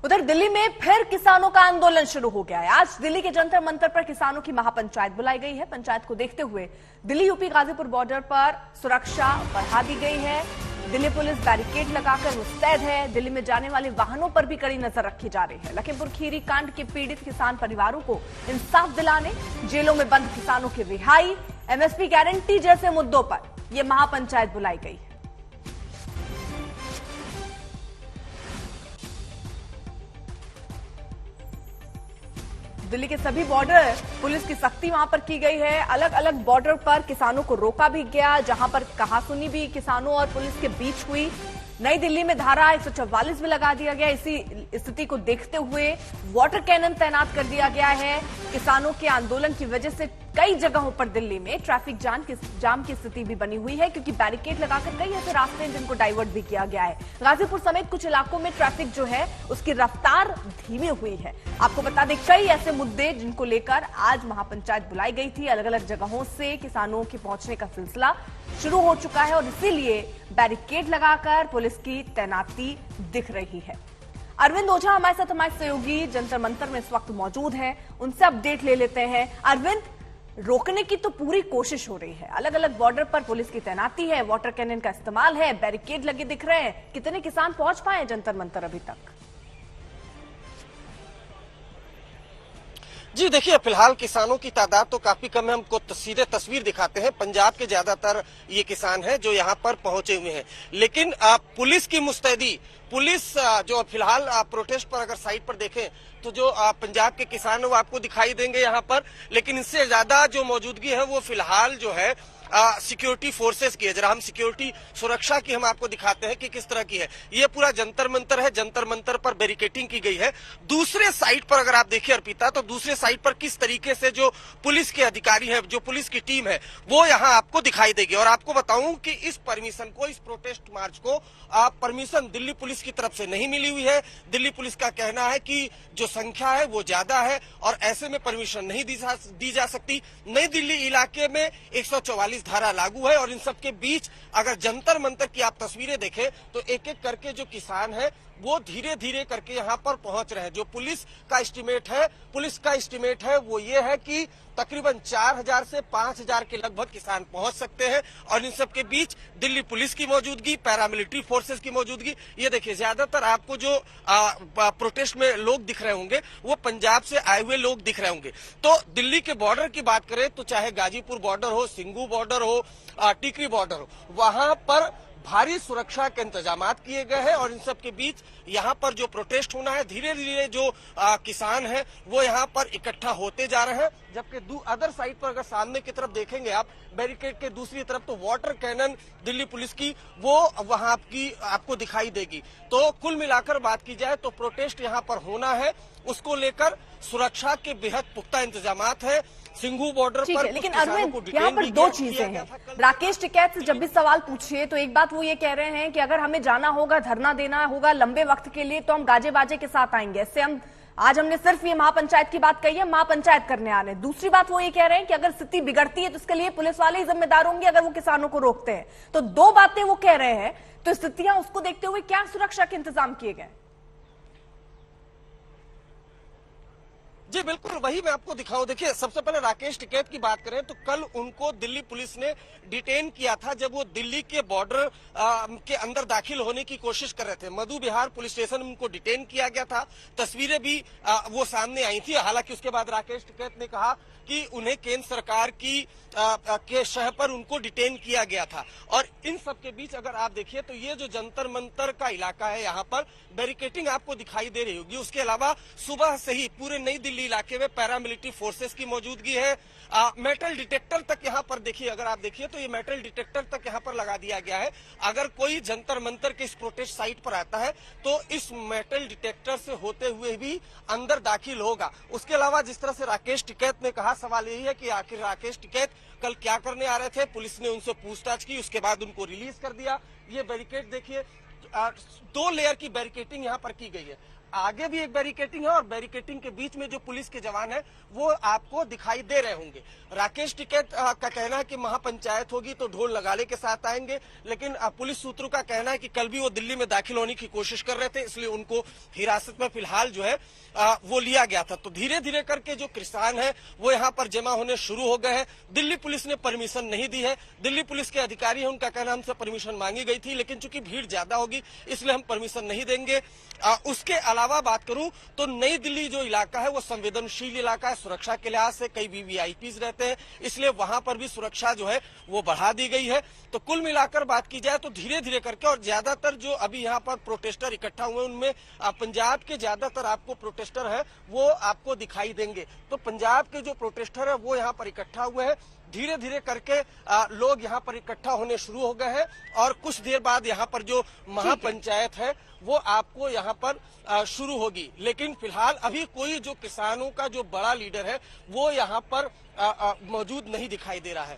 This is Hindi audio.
उधर दिल्ली में फिर किसानों का आंदोलन शुरू हो गया है। आज दिल्ली के जंतर मंतर पर किसानों की महापंचायत बुलाई गई है। पंचायत को देखते हुए दिल्ली यूपी गाजीपुर बॉर्डर पर सुरक्षा बढ़ा दी गई है। दिल्ली पुलिस बैरिकेड लगाकर मुस्तैद है। दिल्ली में जाने वाले वाहनों पर भी कड़ी नजर रखी जा रही है। लखीमपुर खीरी कांड के पीड़ित किसान परिवारों को इंसाफ दिलाने, जेलों में बंद किसानों की रिहाई, एमएसपी गारंटी जैसे मुद्दों पर यह महापंचायत बुलाई गई है। दिल्ली के सभी बॉर्डर पुलिस की सख्ती वहां पर की गई है। अलग अलग बॉर्डर पर किसानों को रोका भी गया, जहां पर कहासुनी भी किसानों और पुलिस के बीच हुई। नई दिल्ली में धारा 144 भी लगा दिया गया। इसी स्थिति को देखते हुए वाटर कैनन तैनात कर दिया गया है। किसानों के आंदोलन की वजह से कई जगहों पर दिल्ली में ट्रैफिक जाम की स्थिति भी बनी हुई है, क्योंकि बैरिकेड लगाकर कई ऐसे रास्ते हैं जिनको डाइवर्ट भी किया गया है। गाजीपुर समेत कुछ इलाकों में ट्रैफिक जो है उसकी रफ्तार धीमी हुई है। आपको बता दें, कई ऐसे मुद्दे जिनको लेकर आज महापंचायत बुलाई गई थी। अलग अलग जगहों से किसानों के पहुंचने का सिलसिला शुरू हो चुका है और इसीलिए बैरिकेड लगाकर पुलिस की तैनाती दिख रही है। अरविंद ओझा हमारे सहयोगी जंतर मंतर में इस वक्त मौजूद हैं, उनसे अपडेट ले लेते हैं। अरविंद, रोकने की तो पूरी कोशिश हो रही है, अलग अलग बॉर्डर पर पुलिस की तैनाती है, वाटर कैनन का इस्तेमाल है, बैरिकेड लगे दिख रहे हैं। कितने किसान पहुंच पाए हैं जंतर मंतर अभी तक? जी देखिए, फिलहाल किसानों की तादाद तो काफी कम है। हमको सीधे तस्वीर दिखाते हैं। पंजाब के ज्यादातर ये किसान हैं जो यहाँ पर पहुंचे हुए हैं, लेकिन पुलिस की मुस्तैदी, पुलिस जो फिलहाल प्रोटेस्ट पर अगर साइड पर देखें तो जो पंजाब के किसान है वो आपको दिखाई देंगे यहाँ पर, लेकिन इससे ज्यादा जो मौजूदगी है वो फिलहाल जो है सिक्योरिटी फोर्सेस की है। जरा हम सिक्योरिटी सुरक्षा की हम आपको दिखाते हैं कि किस तरह की है। ये पूरा जंतर मंतर है, जंतर मंतर पर बैरिकेडिंग की गई है। दूसरे साइड पर अगर आप देखिए अर्पिता, तो दूसरे साइड पर किस तरीके से जो पुलिस के अधिकारी है, जो पुलिस की टीम है, वो यहाँ आपको दिखाई देगी। और आपको बताऊं कि इस परमिशन को, इस प्रोटेस्ट मार्च को परमिशन दिल्ली पुलिस की तरफ से नहीं मिली हुई है। दिल्ली पुलिस का कहना है कि जो संख्या है वो ज्यादा है और ऐसे में परमिशन नहीं दी जा सकती। नई दिल्ली इलाके में 144 धारा लागू है और इन सब के बीच अगर जंतर मंतर की आप तस्वीरें देखें तो एक एक करके जो किसान है वो धीरे धीरे करके यहाँ पर पहुंच रहे हैं। जो पुलिस का एस्टिमेट है वो ये है कि तकरीबन 4000 से 5000 के लगभग किसान पहुंच सकते हैं और इन सब के बीच दिल्ली पुलिस की मौजूदगी, पैरामिलिट्री फोर्सेस की मौजूदगी। ये देखिए, ज्यादातर आपको जो प्रोटेस्ट में लोग दिख रहे होंगे वो पंजाब से आए हुए लोग दिख रहे होंगे। तो दिल्ली के बॉर्डर की बात करें तो चाहे गाजीपुर बॉर्डर हो, सिंघू बॉर्डर हो, टिकरी बॉर्डर हो, वहां पर भारी सुरक्षा के इंतजाम किए गए हैं और इन सब के बीच यहाँ पर जो प्रोटेस्ट होना है, धीरे धीरे जो किसान हैं वो यहाँ पर इकट्ठा होते जा रहे हैं। जबकि अदर साइड पर अगर सामने की तरफ देखेंगे आप, बैरिकेड के दूसरी तरफ, तो वाटर कैनन दिल्ली पुलिस की वो वहां आपको दिखाई देगी। तो कुल मिलाकर बात की जाए तो प्रोटेस्ट यहाँ पर होना है, उसको लेकर सुरक्षा के बेहद पुख्ता इंतजाम है। सिंघू बॉर्डर पर लेकिन अरविंद, यहाँ पर दो चीजें हैं। राकेश टिकैत से जब भी सवाल पूछिए तो एक बात वो ये कह रहे हैं कि अगर हमें जाना होगा, धरना देना होगा लंबे वक्त के लिए, तो हम गाजे बाजे के साथ आएंगे। इससे आज हमने सिर्फ ये महापंचायत की बात कही है, महापंचायत करने आ रहे हैं। दूसरी बात वो ये कह रहे हैं कि अगर स्थिति बिगड़ती है तो इसके लिए पुलिस वाले ही जिम्मेदार होंगे अगर वो किसानों को रोकते हैं। तो दो बातें वो कह रहे हैं। तो स्थितियां उसको देखते हुए क्या सुरक्षा के इंतजाम किए गए? जी बिल्कुल, वही मैं आपको दिखाऊं। देखिए, सबसे पहले राकेश टिकैत की बात करें तो कल उनको दिल्ली पुलिस ने डिटेन किया था जब वो दिल्ली के बॉर्डर के अंदर दाखिल होने की कोशिश कर रहे थे। मधु विहार पुलिस स्टेशन में उनको डिटेन किया गया था। तस्वीरें भी वो सामने आई थी। हालांकि उसके बाद राकेश टिकैत ने कहा कि उन्हें केंद्र सरकार के शह पर उनको डिटेन किया गया था। और इन सब के बीच अगर आप देखिए तो ये जो जंतर मंतर का इलाका है, यहाँ पर बैरिकेडिंग आपको दिखाई दे रही होगी। उसके अलावा सुबह से ही पूरे नई दिल्ली इलाके में पैरामिलिट्री फोर्सेस की मौजूदगी है। मेटल डिटेक्टर तक यहाँ पर देखिए, अगर आप देखिए तो ये मेटल डिटेक्टर तक यहाँ पर लगा दिया गया है। अगर कोई जंतर मंतर के इस प्रोटेस्ट साइट पर आता है तो इस मेटल डिटेक्टर से होते हुए भी अंदर दाखिल होगा। उसके अलावा जिस तरह से राकेश टिकैत ने कहा, सवाल यही है कि आखिर राकेश टिकैत कल क्या करने आ रहे थे। पुलिस ने उनसे पूछताछ की, उसके बाद उनको रिलीज कर दिया। ये बैरिकेड देखिए, 2 लेयर की बैरिकेडिंग यहाँ पर की गई है। आगे भी एक बैरिकेटिंग है और बैरिकेटिंग के बीच में जो पुलिस के जवान है वो आपको दिखाई दे रहे होंगे। राकेश टिकैत का कहना है कि महापंचायत होगी तो ढोल नगाड़े के साथ आएंगे, लेकिन पुलिस सूत्रों का कहना है कि कल भी वो दिल्ली में दाखिल होने की कोशिश कर रहे थे, इसलिए उनको हिरासत में फिलहाल जो है वो लिया गया था। तो धीरे धीरे करके जो किसान है वो यहाँ पर जमा होने शुरू हो गए हैं। दिल्ली पुलिस ने परमिशन नहीं दी है। दिल्ली पुलिस के अधिकारी हैं, उनका कहना हमसे परमिशन मांगी गई थी, लेकिन चूंकि भीड़ ज्यादा होगी इसलिए हम परमिशन नहीं देंगे। उसके अलावा बात करूं तो नई दिल्ली जो इलाका है वो संवेदनशील इलाका है। सुरक्षा के लिहाज से कई वीवीआईपीज रहते हैं, इसलिए वहां पर भी सुरक्षा जो है वो बढ़ा दी गई है। तो कुल मिलाकर बात की जाए तो धीरे धीरे करके, और ज्यादातर जो अभी यहाँ पर प्रोटेस्टर इकट्ठा हुए उनमें पंजाब के ज्यादातर आपको प्रोटेस्टर है वो आपको दिखाई देंगे। तो पंजाब के जो प्रोटेस्टर है वो यहाँ पर इकट्ठा हुए हैं। धीरे धीरे करके लोग यहाँ पर इकट्ठा होने शुरू हो गए हैं और कुछ देर बाद यहाँ पर जो महापंचायत है वो आपको यहाँ पर शुरू होगी। लेकिन फिलहाल अभी कोई जो किसानों का जो बड़ा लीडर है वो यहाँ पर मौजूद नहीं दिखाई दे रहा है।